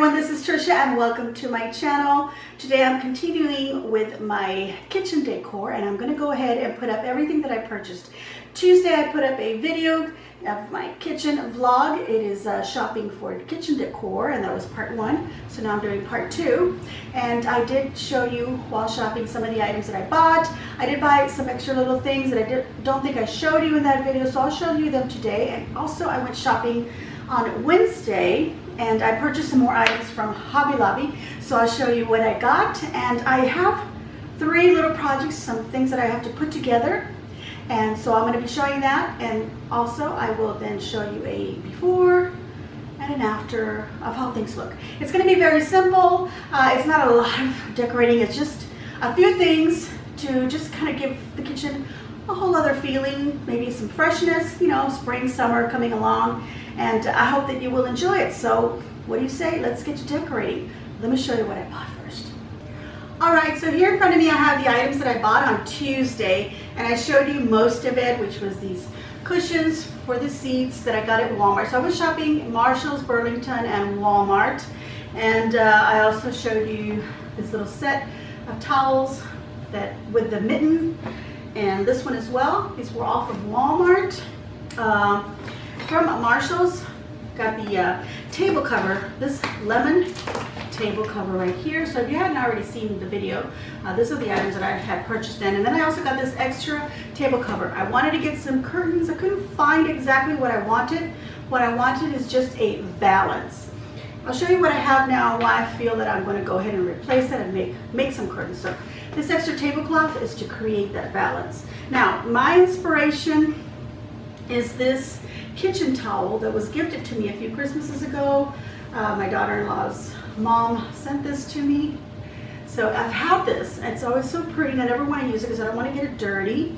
everyone, this is Trisha and welcome to my channel. Today I'm continuing with my kitchen decor and I'm going to go ahead and put up everything that I purchased. Tuesday I put up a video of my kitchen vlog. It is shopping for kitchen decor and that was part 1. So now I'm doing part 2 and I did show you while shopping some of the items that I bought. I did buy some extra little things that I don't think I showed you in that video, so I'll show you them today. And also I went shopping on Wednesday and I purchased some more items from Hobby Lobby, so I'll show you what I got. And I have 3 little projects, some things that I have to put together, and so I'm going to be showing that. And also I will then show you a before and an after of how things look. It's going to be very simple. It's not a lot of decorating, it's just a few things to just kind of give the kitchen a whole other feeling, maybe some freshness, you know, spring, summer coming along. And I hope that you will enjoy it. So what do you say? Let's get to decorating. Let me show you what I bought first. Alright, so here in front of me I have the items that I bought on Tuesday, and I showed you most of it, which was these cushions for the seats that I got at Walmart. So I was shopping Marshalls, Burlington, and Walmart. And I also showed you this little set of towels that with the mitten, and this one as well. These were all from Walmart. From Marshalls, got the table cover, this lemon table cover right here. So if you hadn't already seen the video, these are the items that I had purchased then. And then I also got this extra table cover. I wanted to get some curtains. I couldn't find exactly what I wanted. What I wanted is just a valance. I'll show you what I have now, why I feel that I'm going to go ahead and replace it and make some curtains. So this extra tablecloth is to create that valance. Now, my inspiration is this kitchen towel that was gifted to me a few Christmases ago. My daughter-in-law's mom sent this to me. So I've had this. It's always so pretty and I never want to use it because I don't want to get it dirty.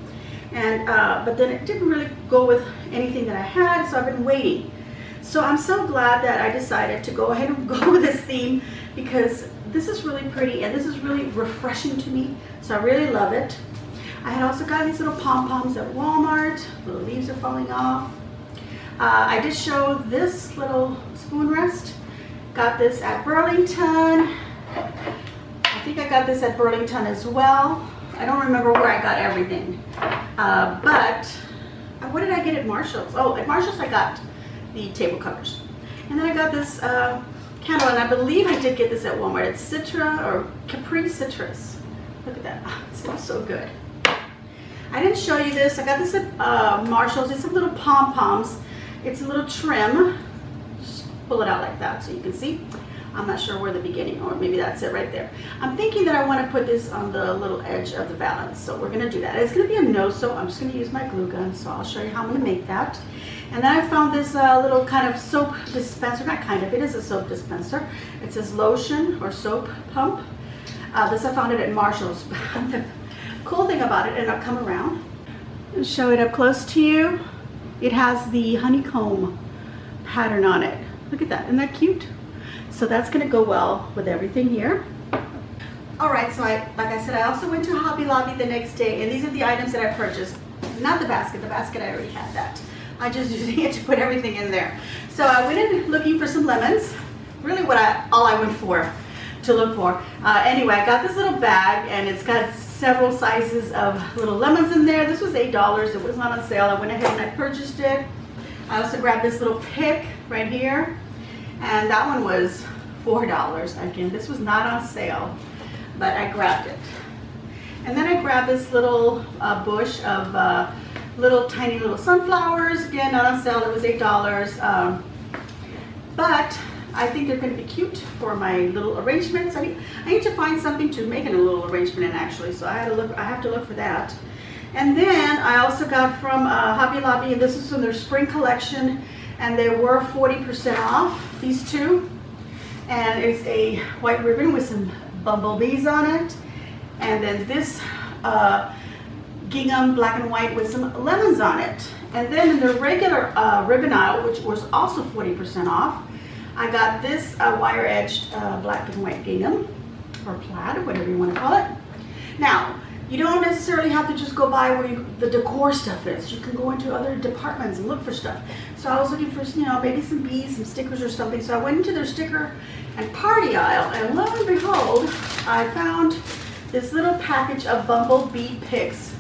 And but then it didn't really go with anything that I had, so I've been waiting. So I'm so glad that I decided to go ahead and go with this theme because this is really pretty and this is really refreshing to me. So I really love it. I had also got these little pom-poms at Walmart. The leaves are falling off. I did show this little spoon rest. Got this at Burlington. I think I got this at Burlington as well. I don't remember where I got everything. But what did I get at Marshalls? Oh, at Marshalls I got the table covers. And then I got this candle, and I believe I did get this at Walmart. It's Citra or Capri Citrus. Look at that. Oh, it smells so good. I didn't show you this. I got this at Marshalls. It's some little pom-poms. It's a little trim. Just pull it out like that so you can see. I'm not sure where the beginning, or maybe that's it right there. I'm thinking that I want to put this on the little edge of the valance, so we're going to do that. It's going to be a no-sew. I'm just going to use my glue gun, so I'll show you how I'm going to make that. And then I found this little kind of soap dispenser. Not kind of, it is a soap dispenser. It says lotion or soap pump. This I found it at Marshalls. The cool thing about it, and I'll come around and show it up close to you. It has the honeycomb pattern on it. Look at that, isn't that cute? So that's gonna go well with everything here. All right, so like I said, I also went to Hobby Lobby the next day, and these are the items that I purchased. Not the basket I already had that. I just using it to put everything in there. So I went in looking for some lemons. Really all I went for to look for. Anyway, I got this little bag and it's got several sizes of little lemons in there. This was $8. It was not on sale. I went ahead and I purchased it. I also grabbed this little pick right here, and that one was $4. Again, this was not on sale, but I grabbed it. And then I grabbed this little bush of little tiny little sunflowers. Again, not on sale. It was $8. But I think they're going to be cute for my little arrangements. I need to find something to make in a little arrangement in, actually, so I have to look for that. And then I also got from Hobby Lobby, and this is from their spring collection, and they were 40% off, these two. And it's a white ribbon with some bumblebees on it. And then this gingham black and white with some lemons on it. And then in the regular ribbon aisle, which was also 40% off, I got this wire-edged black and white gingham, or plaid, or whatever you want to call it. Now, you don't necessarily have to just go by where the decor stuff is. You can go into other departments and look for stuff. So I was looking for, you know, maybe some beads, some stickers or something. So I went into their sticker and party aisle, and lo and behold, I found this little package of bumblebee picks.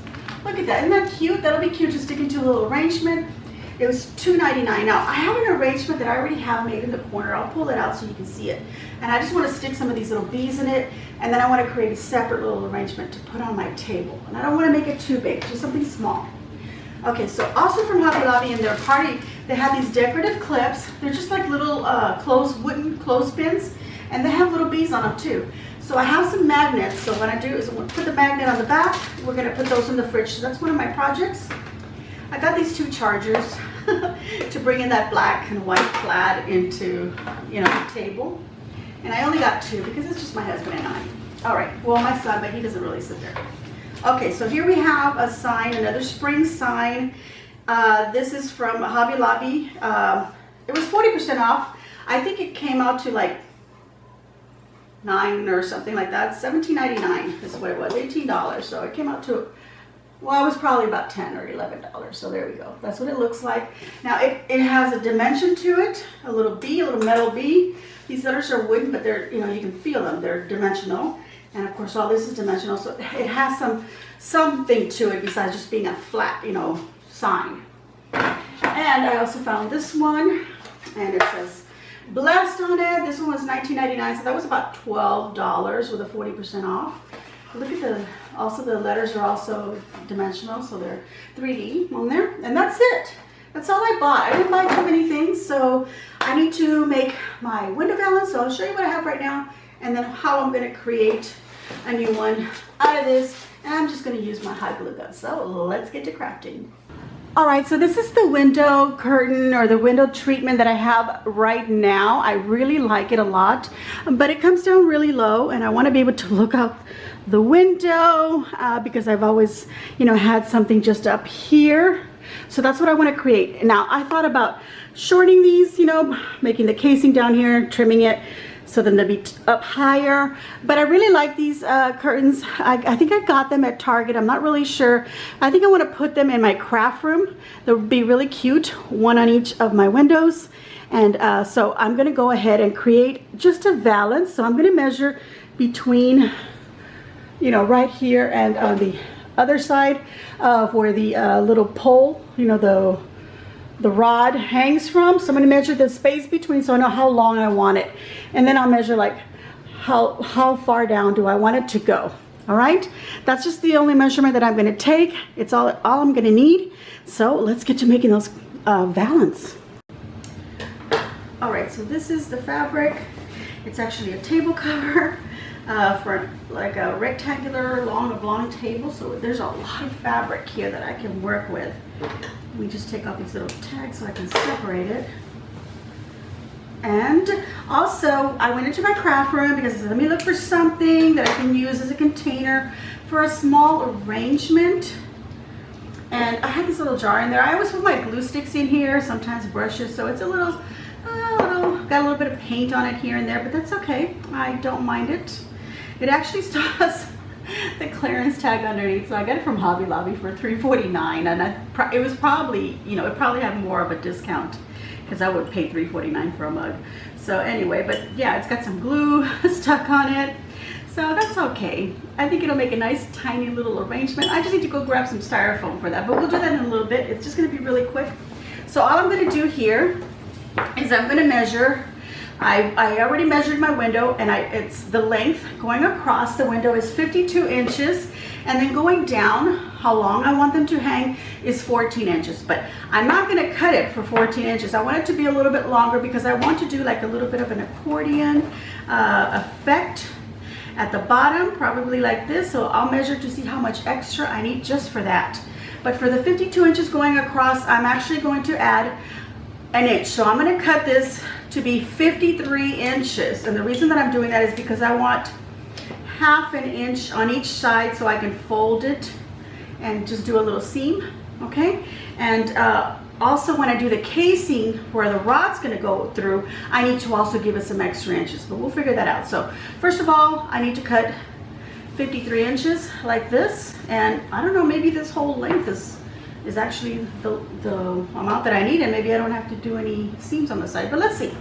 Look at that, isn't that cute? That'll be cute to stick into a little arrangement. It was $2.99. Now I have an arrangement that I already have made in the corner. I'll pull it out so you can see it. And I just want to stick some of these little bees in it, and then I want to create a separate little arrangement to put on my table. And I don't want to make it too big, just something small. Okay, so also from Hobby Lobby in their party, they have these decorative clips. They're just like little wooden clothespins, and they have little bees on them too. So I have some magnets. So what I do is I'm going to put the magnet on the back. We're going to put those in the fridge. So that's one of my projects. I got these 2 chargers to bring in that black and white plaid into, you know, the table. And I only got 2 because it's just my husband and I. All right, well, my son, but he doesn't really sit there. Okay, so here we have a sign, another spring sign. This is from Hobby Lobby. It was 40% off. I think it came out to like $9 or something like that. $17.99 is what it was, $18. So it came out to, well, it was probably about $10 or $11. So there we go. That's what it looks like. Now it has a dimension to it, a little bee, a little metal bee. These letters are wooden, but they're, you know, you can feel them. They're dimensional. And of course, all this is dimensional. So it has something to it besides just being a flat, you know, sign. And I also found this one, and it says Blessed on it. This one was $19.99, so that was about $12 with a 40% off. Look at also the letters are also dimensional, so they're 3D on there. And that's it. That's all I bought. I didn't buy too many things, so I need to make my window valance. So I'll show you what I have right now, and then how I'm going to create a new one out of this. And I'm just going to use my hot glue gun. So let's get to crafting. All right, so this is the window curtain or the window treatment that I have right now. I really like it a lot, but it comes down really low, and I want to be able to look out the window because I've always, you know, had something just up here. So that's what I want to create. Now I thought about shortening these, you know, making the casing down here, trimming it so then they'll be up higher. But I really like these curtains. I think I got them at Target. I'm not really sure. I think I want to put them in my craft room. They'll be really cute, one on each of my windows. And so I'm going to go ahead and create just a valance. So I'm going to measure between, you know, right here and on the other side of where the little pole, you know, the rod hangs from. So I'm going to measure the space between so I know how long I want it. And then I'll measure like how far down do I want it to go. All right, that's just the only measurement that I'm going to take. It's all I'm going to need. So let's get to making those valance. All right, so this is the fabric. It's actually a table cover for like a rectangular long table. So there's a lot of fabric here that I can work with. Let me just take off these little tags so I can separate it. And also I went into my craft room because I said, let me look for something that I can use as a container for a small arrangement. And I had this little jar in there. I always put my glue sticks in here, sometimes brushes, so it's a little, got a little bit of paint on it here and there, but that's okay. I don't mind it. It actually still has the clearance tag underneath, so I got it from Hobby Lobby for $3.49, and it was probably, you know, it probably had more of a discount because I would pay $3.49 for a mug. So anyway, but yeah, it's got some glue stuck on it, so that's okay. I think it'll make a nice tiny little arrangement. I just need to go grab some styrofoam for that, but we'll do that in a little bit. It's just going to be really quick. So all I'm going to do here is I'm going to measure. I already measured my window, and it's the length going across the window is 52 inches, and then going down, how long I want them to hang is 14 inches. But I'm not going to cut it for 14 inches. I want it to be a little bit longer because I want to do like a little bit of an accordion effect at the bottom, probably like this. So I'll measure to see how much extra I need just for that. But for the 52 inches going across, I'm actually going to add an inch. So I'm going to cut this to be 53 inches. And the reason that I'm doing that is because I want half an inch on each side so I can fold it and just do a little seam, okay? And also when I do the casing where the rod's going to go through, I need to also give it some extra inches, but we'll figure that out. So first of all, I need to cut 53 inches like this, and I don't know, maybe this whole length is actually the amount that I need, and maybe I don't have to do any seams on the side, but let's see.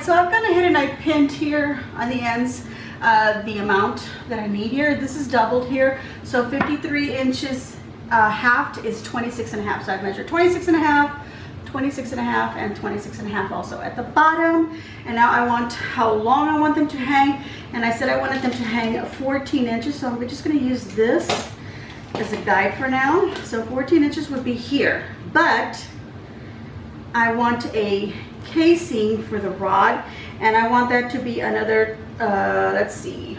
so I've gone ahead and I pinned here on the ends the amount that I need here. This is doubled here, so 53 inches halved is 26 and a half. So I've measured 26 and a half, 26 and a half, and 26 and a half also at the bottom. And now I want how long I want them to hang, and I said I wanted them to hang 14 inches, so I'm just going to use this as a guide for now. So 14 inches would be here, but I want a casing for the rod, and I want that to be another let's see,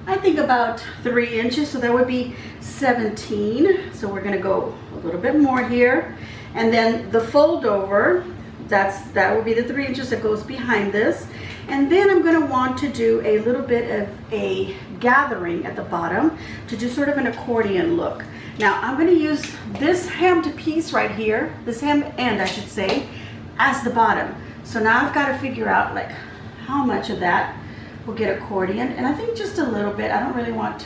I think about 3 inches, so that would be 17. So we're going to go a little bit more here, and then the fold over, that will be the 3 inches that goes behind this. And then I'm going to want to do a little bit of a gathering at the bottom to do sort of an accordion look. Now I'm going to use this hemmed piece right here, this hemmed end I should say, as the bottom. So now I've got to figure out like how much of that will get accordion, and I think just a little bit. I don't really want,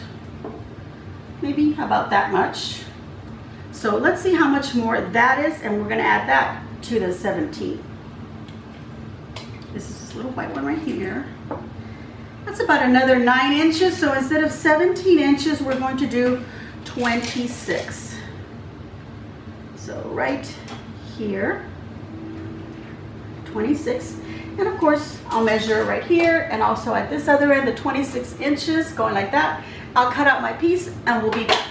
maybe about that much. So let's see how much more that is, and we're going to add that to the 17. This is this little white one right here. That's about another 9 inches. So instead of 17 inches, we're going to do 26. So right here, 26. And of course, I'll measure right here and also at this other end, the 26 inches, going like that. I'll cut out my piece and we'll be back.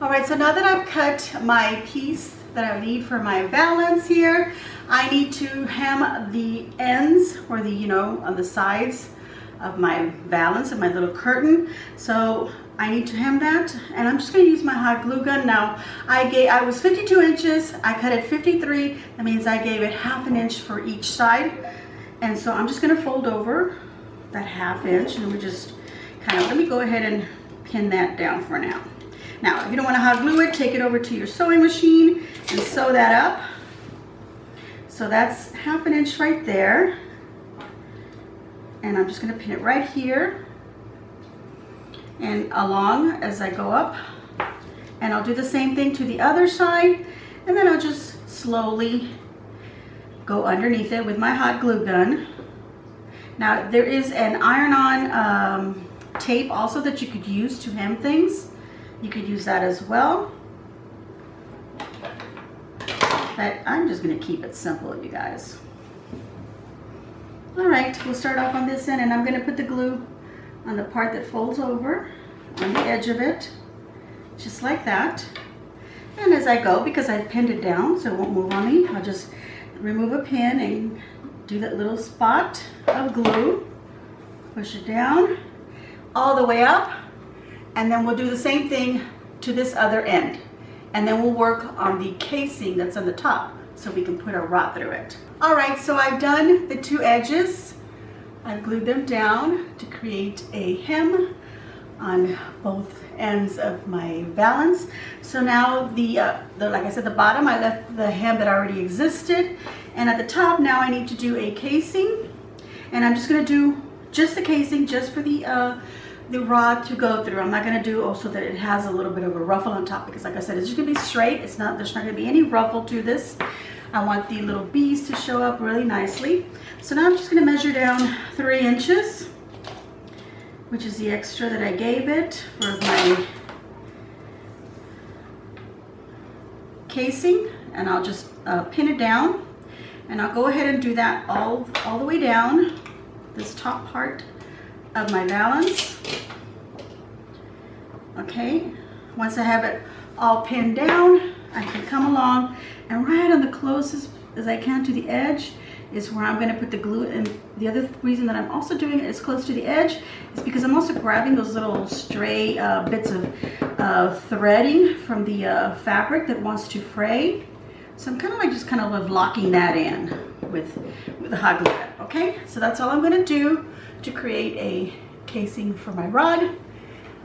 All right, so now that I've cut my piece that I need for my valance here, I need to hem the ends, or the, you know, on the sides of my valance of my little curtain. So I need to hem that, and I'm just going to use my hot glue gun. Now I was 52 inches, I cut it 53. That means I gave it ½ an inch for each side, and so I'm just going to fold over that ½ inch, and we just kind of, let me go ahead and pin that down for now. Now, if you don't want to hot glue it, take it over to your sewing machine and sew that up. So that's ½ an inch right there, and I'm just going to pin it right here and along as I go up, and I'll do the same thing to the other side, and then I'll just slowly go underneath it with my hot glue gun. Now there is an iron-on tape also that you could use to hem things. You could use that as well, but I'm just going to keep it simple, you guys. All right, we'll start off on this end, and I'm going to put the glue on the part that folds over on the edge of it, just like that. And as I go, because I've pinned it down so it won't move on me, I'll just remove a pin and do that little spot of glue, push it down all the way up, and then we'll do the same thing to this other end, and then we'll work on the casing that's on the top so we can put a rod through it. All right, so I've done the two edges. I've glued them down to create a hem on both ends of my valance. So now like I said, the bottom, I left the hem that already existed, and at the top now I need to do a casing, and I'm just going to do just the casing, just for the rod to go through. I'm not going to do also that it has a little bit of a ruffle on top, because like I said, it's just going to be straight. There's not going to be any ruffle to this. I want the little bees to show up really nicely. So now I'm just going to measure down 3 inches, which is the extra that I gave it for my casing, and I'll just pin it down, and I'll go ahead and do that all the way down this top part of my valance. Okay, once I have it all pinned down, I can come along, and right on the closest as I can to the edge is where I'm going to put the glue. And the other reason that I'm also doing it as close to the edge is because I'm also grabbing those little stray bits of threading from the fabric that wants to fray. So I'm kind of like just kind of locking that in with the hot glue gun. Okay, so that's all I'm going to do to create a casing for my rod.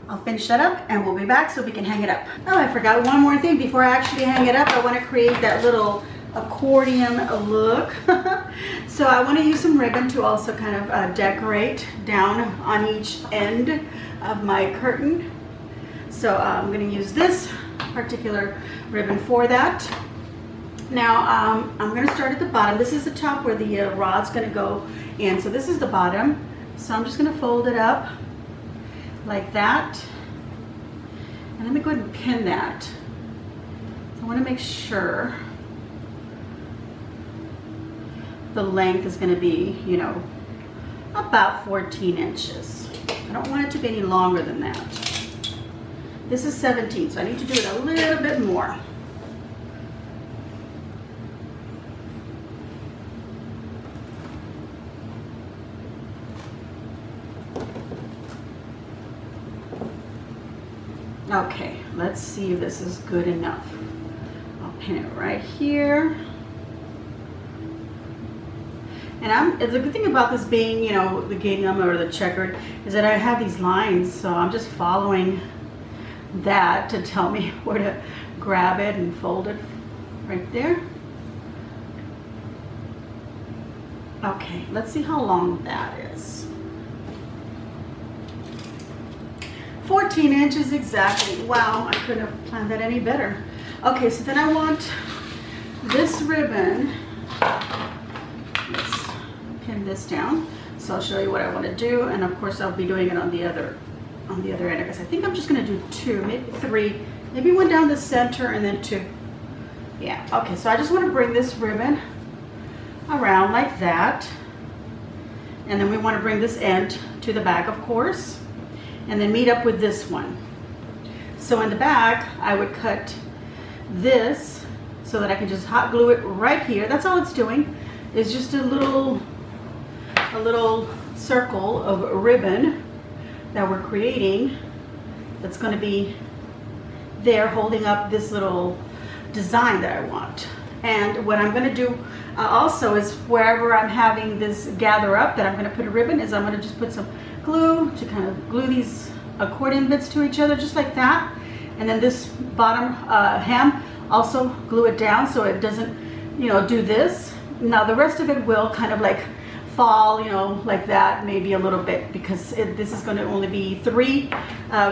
I'll finish that up and we'll be back so we can hang it up. Oh, I forgot one more thing. Before I actually hang it up, I want to create that little accordion look. So I want to use some ribbon to also kind of decorate down on each end of my curtain. So I'm going to use this particular ribbon for that. Now I'm going to start at the bottom. This is the top where the rod's going to go in. So this is the bottom. So I'm just going to fold it up like that. And let me go ahead and pin that. So I want to make sure the length is going to be, you know, about 14 inches. I don't want it to be any longer than that. This is 17, so I need to do it a little bit more. Okay, let's see if this is good enough. I'll pin it right here. And the good thing about this being, you know, the gingham or the checkered is that I have these lines, so I'm just following that to tell me where to grab it and fold it right there. Okay, let's see how long that is. 14 inches exactly. Wow, I couldn't have planned that any better. Okay, so then I want this ribbon. Let's pin this down. So I'll show you what I want to do, and of course I'll be doing it on the other end, because I think I'm just going to do 2, maybe 3, maybe 1 down the center and then 2. Yeah, okay, so I just want to bring this ribbon around like that, and then we want to bring this end to the back, of course, and then meet up with this one. So in the back I would cut this so that I can just hot glue it right here. That's all it's doing, is just a little circle of ribbon that we're creating that's going to be there holding up this little design that I want. And what I'm going to do also is wherever I'm having this gather up that I'm going to put a ribbon is I'm going to just put some glue to kind of glue these accordion bits to each other just like that. And then this bottom hem, also glue it down so it doesn't, you know, do this. Now the rest of it will kind of like fall, you know, like that, maybe a little bit, because this is going to only be 3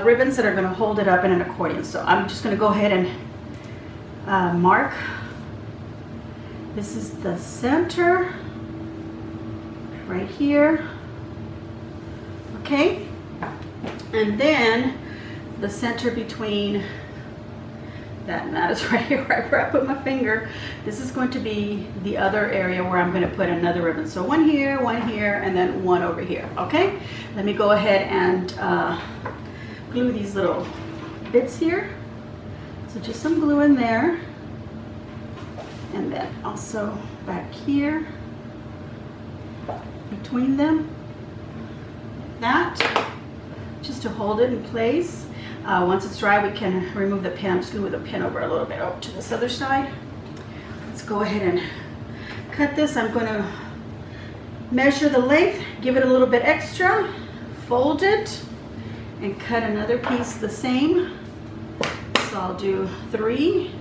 ribbons that are going to hold it up in an accordion. So I'm just going to go ahead and mark. This is the center right here. Okay, and then the center between that, and that is right here, right where I put my finger. This is going to be the other area where I'm going to put another ribbon. So 1 here, 1 here, and then 1 over here. Okay, let me go ahead and glue these little bits here. So just some glue in there, and then also back here between them, like that, just to hold it in place. Once it's dry, we can remove the pin. I'm just going to move the pin over a little bit over to this other side. Let's go ahead and cut this. I'm going to measure the length, give it a little bit extra, fold it, and cut another piece the same. So I'll do 3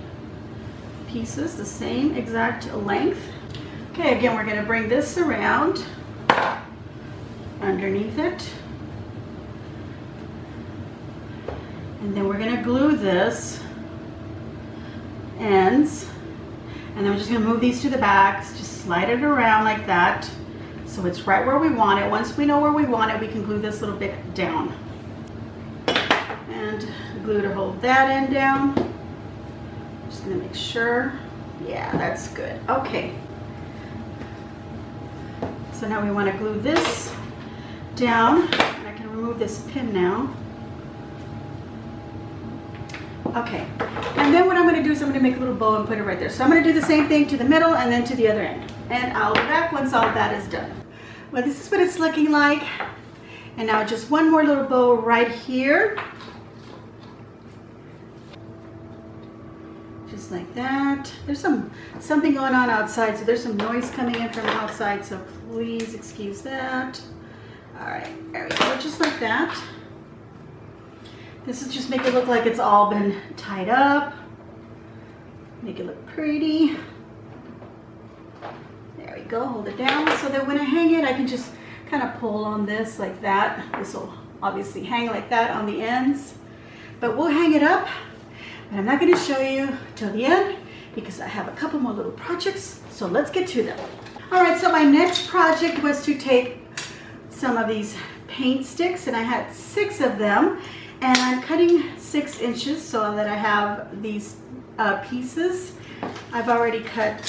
pieces the same exact length. Okay, again, we're going to bring this around underneath it. And then we're going to glue this ends, and then we're just going to move these to the back, just slide it around like that so it's right where we want it. Once we know where we want it, we can glue this little bit down, and glue to hold that end down. Just going to make sure. Yeah, that's good. Okay, so now we want to glue this down, and I can remove this pin now. Okay, and then what I'm going to do is I'm going to make a little bow and put it right there. So I'm going to do the same thing to the middle and then to the other end. And I'll be back once all that is done. Well, this is what it's looking like. And now just one more little bow right here. Just like that. There's something going on outside, so there's some noise coming in from outside, so please excuse that. All right, there we go, just like that. This is just make it look like it's all been tied up. Make it look pretty. There we go, hold it down so that when I hang it, I can just kind of pull on this like that. This will obviously hang like that on the ends, but we'll hang it up. And I'm not going to show you till the end because I have a couple more little projects. So let's get to them. All right, so my next project was to take some of these paint sticks, and I had 6 of them, and I'm cutting 6 inches so that I have these pieces. I've already cut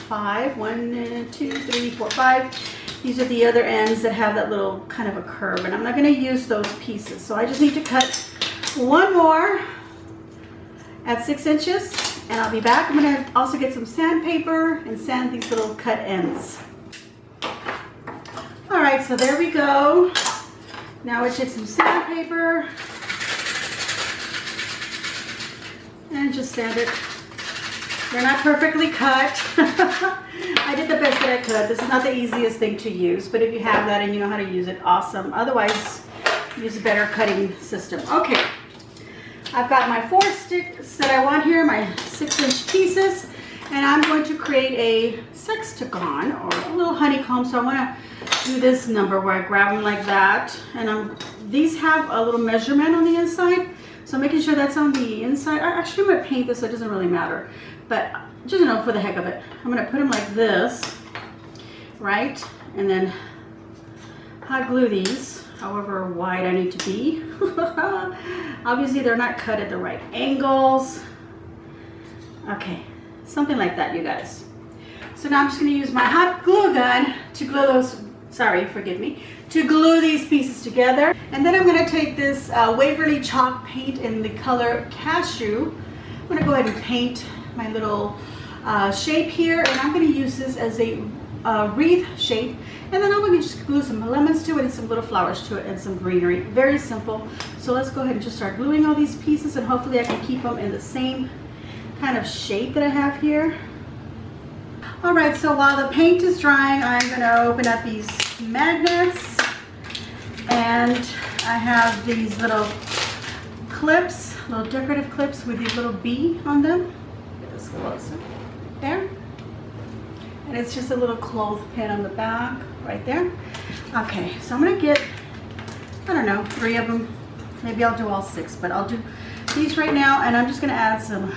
5, 1, 2, 3, 4, 5. These are the other ends that have that little kind of a curve, and I'm not going to use those pieces. So I just need to cut one more at 6 inches, and I'll be back. I'm going to also get some sandpaper and sand these little cut ends. All right, so there we go. Now we take some sandpaper and just sand it. They're not perfectly cut. I did the best that I could. This is not the easiest thing to use, but if you have that and you know how to use it, awesome. Otherwise, use a better cutting system. Okay, I've got my 4 sticks that I want here, my 6-inch pieces, and I'm going to create a sextagon or a little honeycomb. So I want to do this number where I grab them like that, and these have a little measurement on the inside. So I'm making sure that's on the inside. Actually, I'm going to paint this so it doesn't really matter. But just, for the heck of it, I'm going to put them like this, right? And then hot glue these however wide I need to be. Obviously, they're not cut at the right angles. Okay, something like that, you guys. So now I'm just going to use my hot glue gun to glue those, to glue these pieces together. And then I'm going to take this Waverly chalk paint in the color Cashew. I'm going to go ahead and paint my little shape here, and I'm going to use this as a wreath shape, and then I'm going to just glue some lemons to it and some little flowers to it and some greenery. Very simple. So let's go ahead and just start gluing all these pieces, and hopefully I can keep them in the same kind of shape that I have here. All right, so while the paint is drying, I'm going to open up these magnets, and I have these little clips, little decorative clips with these little bee on them. Get this closer. There. And it's just a little clothespin on the back right there. Okay, so I'm going to get, I don't know, 3 of them. Maybe I'll do all 6, but I'll do these right now, and I'm just going to add some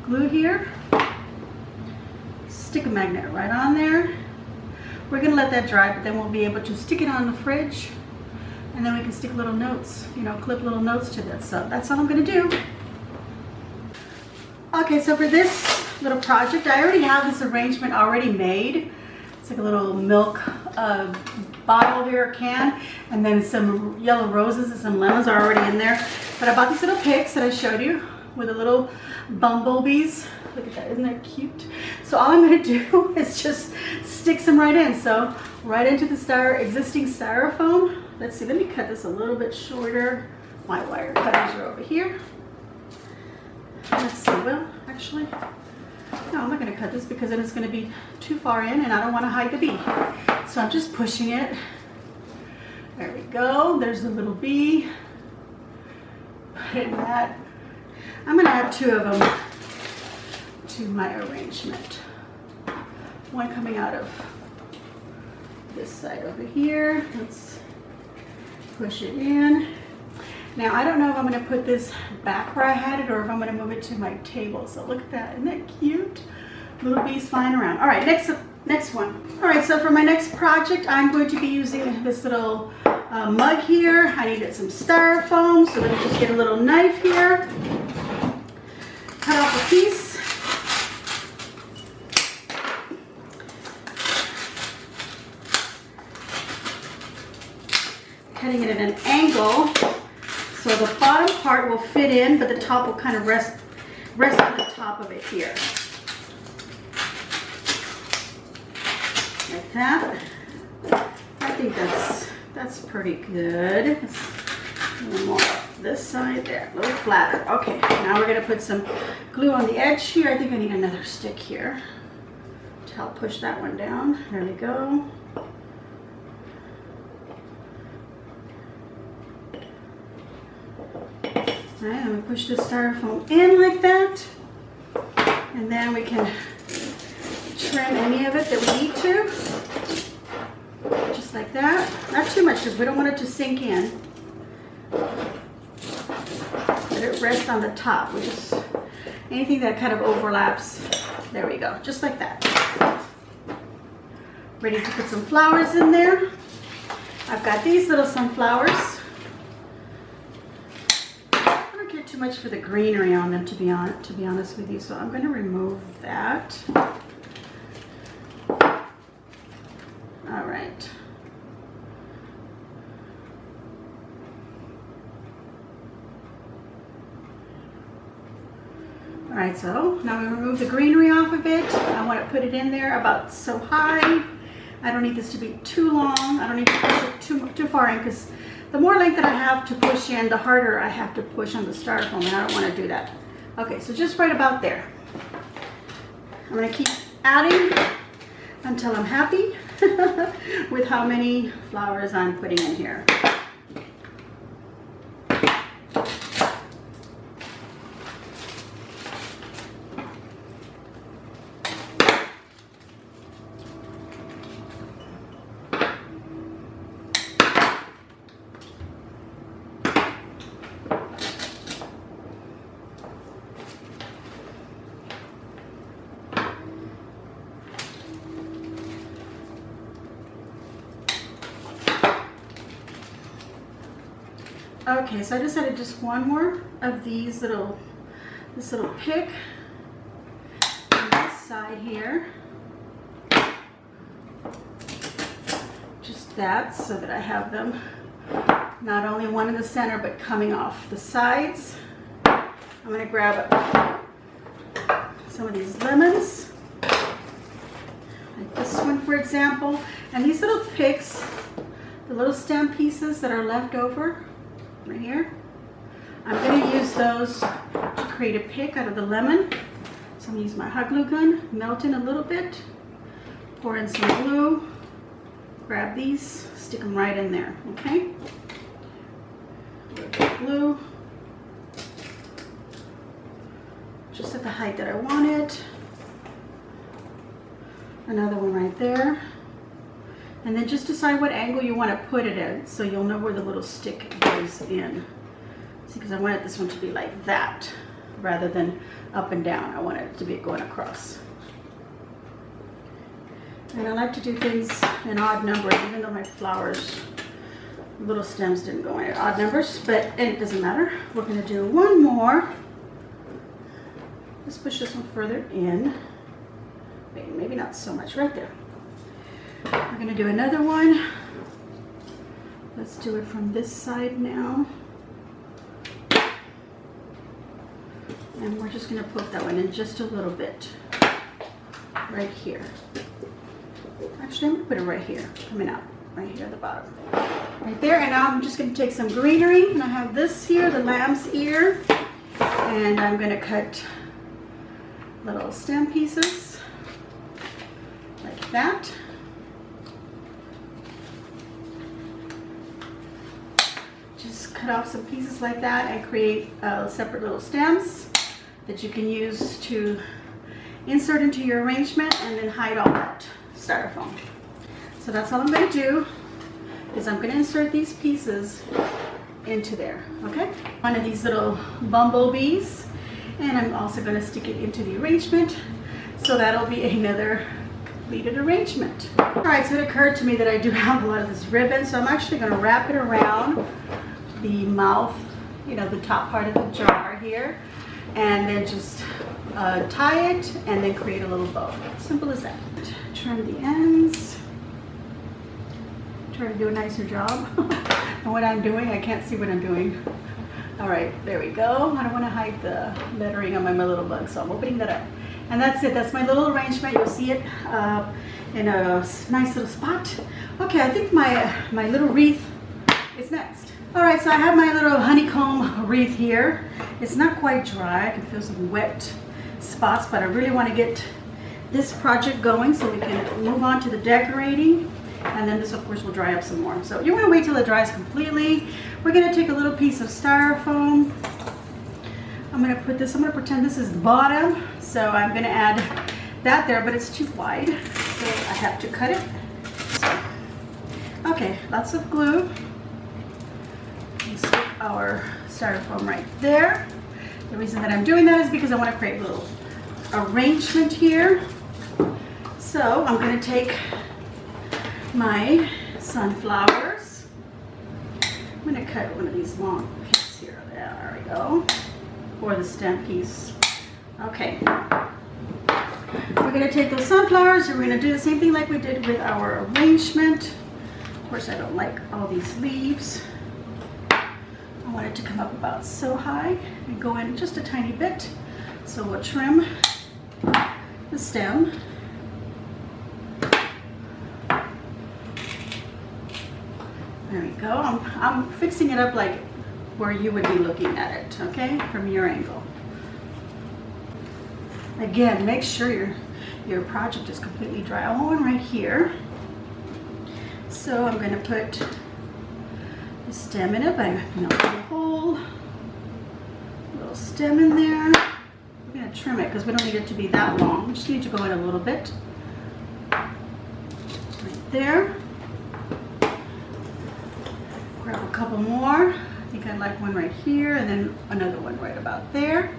glue here. Stick a magnet right on there. We're going to let that dry, but then we'll be able to stick it on the fridge, and then we can stick little notes, clip little notes to this. So that's all I'm going to do. Okay, so for this little project, I already have this arrangement already made. It's like a little milk bottle here, can, and then some yellow roses and some lemons are already in there. But I bought these little picks that I showed you with the little bumblebees. Look at that, isn't that cute? So all I'm going to do is just stick some right in. So right into the existing styrofoam. Let's see, let me cut this a little bit shorter. My wire cutters are over here. Let's see, well, actually, no, I'm not going to cut this because then it's going to be too far in and I don't want to hide the bee. So I'm just pushing it. There we go. There's the little bee. Put it in that. I'm going to add 2 of them to my arrangement. One coming out of this side over here. Let's push it in. Now, I don't know if I'm going to put this back where I had it or if I'm going to move it to my table. So look at that. Isn't that cute? Little bees flying around. All right, next one. All right, so for my next project, I'm going to be using this little mug here. I needed some styrofoam, so let me just get a little knife here. Cut off a piece. Cutting it at an angle. So the bottom part will fit in, but the top will kind of rest on the top of it here. Like that. I think that's pretty good. A little more up this side there, a little flatter. Okay, now we're gonna put some glue on the edge here. I think I need another stick here to help push that one down. There we go. All right, I'm going to push the styrofoam in like that, and then we can trim any of it that we need to, just like that. Not too much because we don't want it to sink in. Let it rest on the top. We just anything that kind of overlaps. There we go, just like that. Ready to put some flowers in there. I've got these little sunflowers. I don't care too much for the greenery on them, to be honest with you, so I'm going to remove that. All right. All right, so now we remove the greenery off of it. I want to put it in there about so high. I don't need this to be too long. I don't need to push it too far in, because the more length that I have to push in, the harder I have to push on the styrofoam, and I don't want to do that. Okay, so just right about there. I'm going to keep adding until I'm happy with how many flowers I'm putting in here. Okay, so I just added just one more of these this little pick on this side here. Just that, so that I have them not only one in the center, but coming off the sides. I'm going to grab some of these lemons, like this one for example, and these little picks, the little stem pieces that are left over right here, I'm going to use those to create a pick out of the lemon. So I'm going to use my hot glue gun, melt in a little bit, pour in some glue, grab these, stick them right in there, okay? A little bit of glue, just at the height that I want it. Another one right there. And then just decide what angle you want to put it in, so you'll know where the little stick goes in. See, because I wanted this one to be like that, rather than up and down. I want it to be going across. And I like to do things in odd numbers, even though my flowers, little stems didn't go in odd numbers, but it doesn't matter. We're going to do one more. Let's push this one further in. Maybe not so much, right there. We're going to do another one. Let's do it from this side now. And we're just going to put that one in just a little bit. Right here. Actually, I'm going to put it right here. Coming out. Right here at the bottom. Right there. And now I'm just going to take some greenery. And I have this here, the lamb's ear. And I'm going to cut little stem pieces. Like that. Cut off some pieces like that and create separate little stems that you can use to insert into your arrangement and then hide all that styrofoam. So that's all I'm going to do, is I'm going to insert these pieces into there, okay? One of these little bumblebees, and I'm also going to stick it into the arrangement, so that'll be another completed arrangement. All right, so it occurred to me that I do have a lot of this ribbon, so I'm actually going to wrap it around the mouth, you know, the top part of the jar here, and then just tie it and then create a little bow. Simple as that. Trim the ends. Try to do a nicer job. And what I'm doing, I can't see what I'm doing. All right, there we go. I don't want to hide the lettering on my little bug, so I'm opening that up. And that's it. That's my little arrangement. You'll see it in a nice little spot. Okay, I think my little wreath is next. All right, so I have my little honeycomb wreath here. It's not quite dry. I can feel some wet spots, but I really want to get this project going so we can move on to the decorating. And then this, of course, will dry up some more. So you want to wait till it dries completely. We're going to take a little piece of styrofoam. I'm going to put this, I'm going to pretend this is the bottom. So I'm going to add that there, but it's too wide. So I have to cut it. So, okay, lots of glue. Stick our styrofoam right there. The reason that I'm doing that is because I want to create a little arrangement here. So I'm going to take my sunflowers. I'm going to cut one of these long pieces here. There we go. Or the stem piece. Okay. We're going to take those sunflowers and we're going to do the same thing like we did with our arrangement. Of course, I don't like all these leaves. I want it to come up about so high and go in just a tiny bit. So we'll trim the stem. There we go. I'm fixing it up like where you would be looking at it, okay, from your angle. Again, make sure your project is completely dry. I want one right here. So I'm going to put the stem in it by milking a hole. Little stem in there. We're going to trim it because we don't need it to be that long. We just need to go in a little bit. Right there. Grab a couple more. I think I'd like one right here and then another one right about there.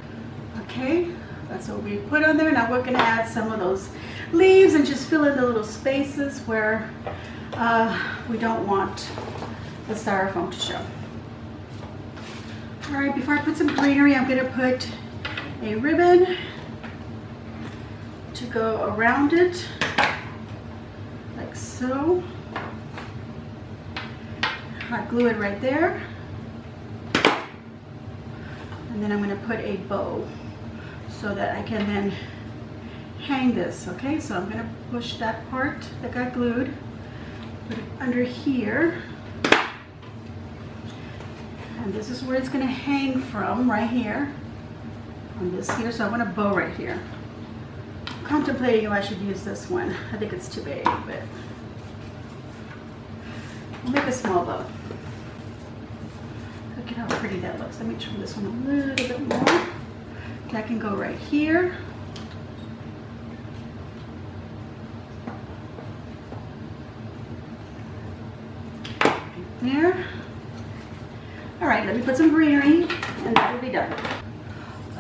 Okay, that's what we put on there. Now we're going to add some of those leaves and just fill in the little spaces where we don't want the styrofoam to show. All right, before I put some greenery, I'm going to put a ribbon to go around it, like so. Hot glue it right there. And then I'm going to put a bow so that I can then hang this, okay? So I'm going to push that part that got glued, put it under here. And this is where it's going to hang from, right here, on this here. So I want a bow right here. I'm contemplating if I should use this one. I think it's too big, but I'll make a small bow. Look at how pretty that looks. Let me trim this one a little bit more. That can go right here. Right there. All right, let me put some greenery and that will be done.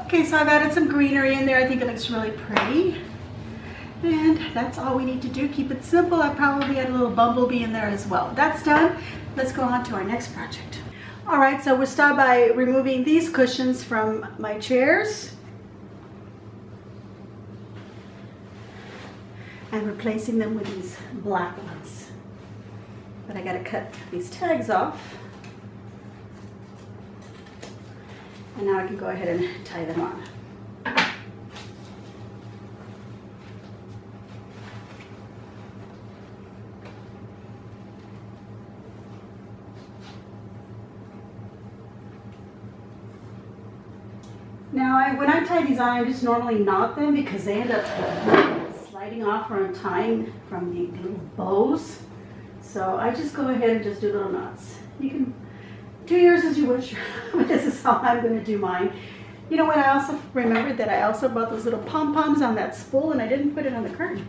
Okay, so I've added some greenery in there. I think it looks really pretty. And that's all we need to do. Keep it simple. I probably add a little bumblebee in there as well. That's done. Let's go on to our next project. All right, so we'll start by removing these cushions from my chairs and replacing them with these black ones. But I gotta cut these tags off. And now I can go ahead and tie them on. Now, when I tie these on, I just normally knot them because they end up sliding off or untying from the little bows. So I just go ahead and just do little knots. You can do yours as you wish, but this is how I'm going to do mine. You know what? I also remembered that I also bought those little pom-poms on that spool and I didn't put it on the curtain.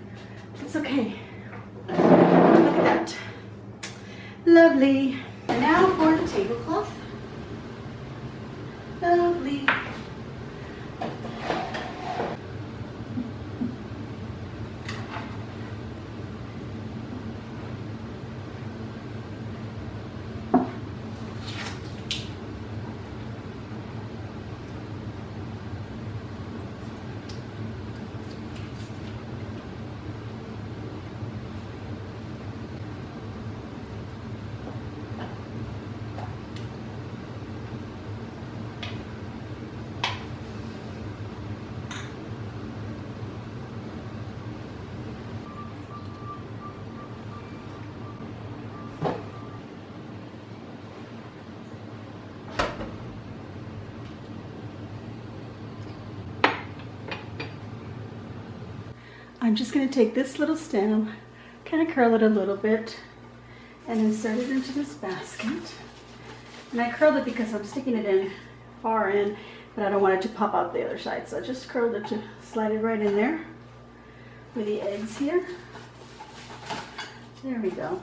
It's okay. Look at that. Lovely. And now for the tablecloth. Lovely. I'm just going to take this little stem, kind of curl it a little bit, and insert it into this basket. And I curled it because I'm sticking it in far in, but I don't want it to pop out the other side. So I just curled it to slide it right in there with the eggs here. There we go.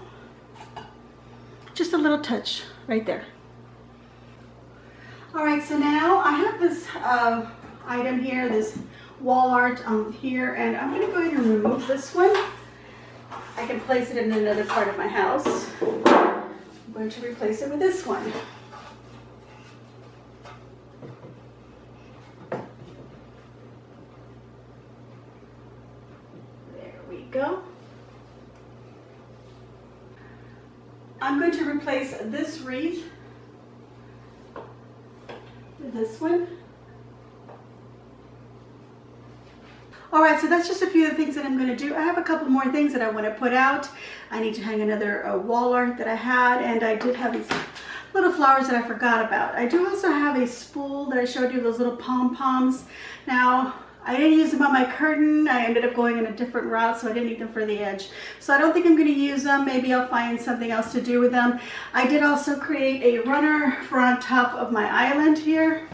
Just a little touch right there. All right, so now I have this item here, this wall art here, and I'm going to go ahead and remove this one. I can place it in another part of my house. I'm going to replace it with this one. There we go. I'm going to replace this wreath with this one. All right, so that's just a few of the things that I'm going to do. I have a couple more things that I want to put out. I need to hang another wall art that I had, and I did have these little flowers that I forgot about. I do also have a spool that I showed you, those little pom-poms. Now, I didn't use them on my curtain. I ended up going in a different route, so I didn't need them for the edge. So I don't think I'm going to use them. Maybe I'll find something else to do with them. I did also create a runner for on top of my island here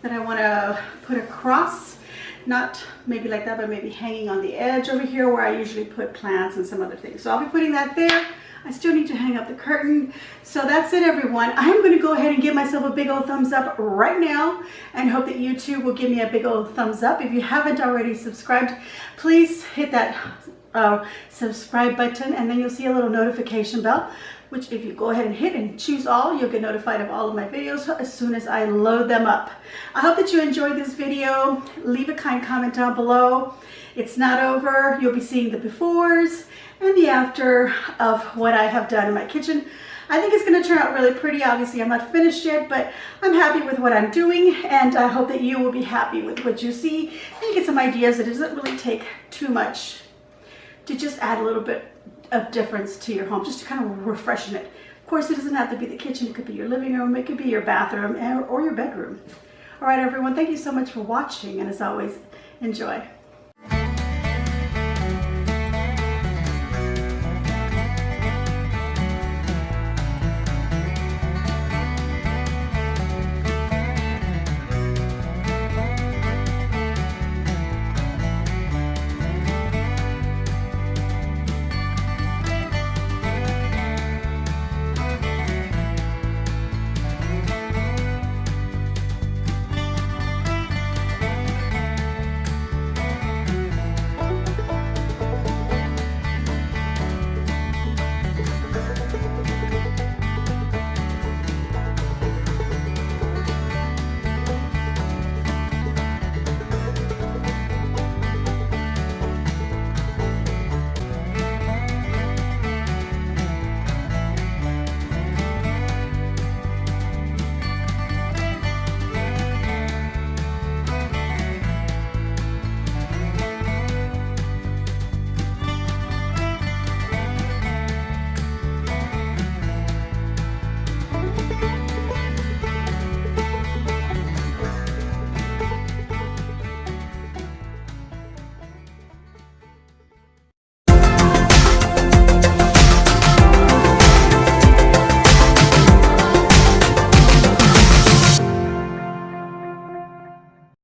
that I want to put across. Not maybe like that, but maybe hanging on the edge over here where I usually put plants and some other things. So I'll be putting that there. I still need to hang up the curtain. So that's it, everyone. I'm going to go ahead and give myself a big old thumbs up right now and hope that you too will give me a big old thumbs up. If you haven't already subscribed, please hit that subscribe button, and then you'll see a little notification bell, which if you go ahead and hit and choose all, you'll get notified of all of my videos as soon as I load them up. I hope that you enjoyed this video. Leave a kind comment down below. It's not over. You'll be seeing the befores and the after of what I have done in my kitchen. I think it's going to turn out really pretty. Obviously, I'm not finished yet, but I'm happy with what I'm doing, and I hope that you will be happy with what you see and you get some ideas. It doesn't really take too much to just add a little bit of difference to your home, just to kind of refreshen it. Of course, it doesn't have to be the kitchen. It could be your living room. It could be your bathroom or your bedroom. All right, everyone, thank you so much for watching, and as always, enjoy.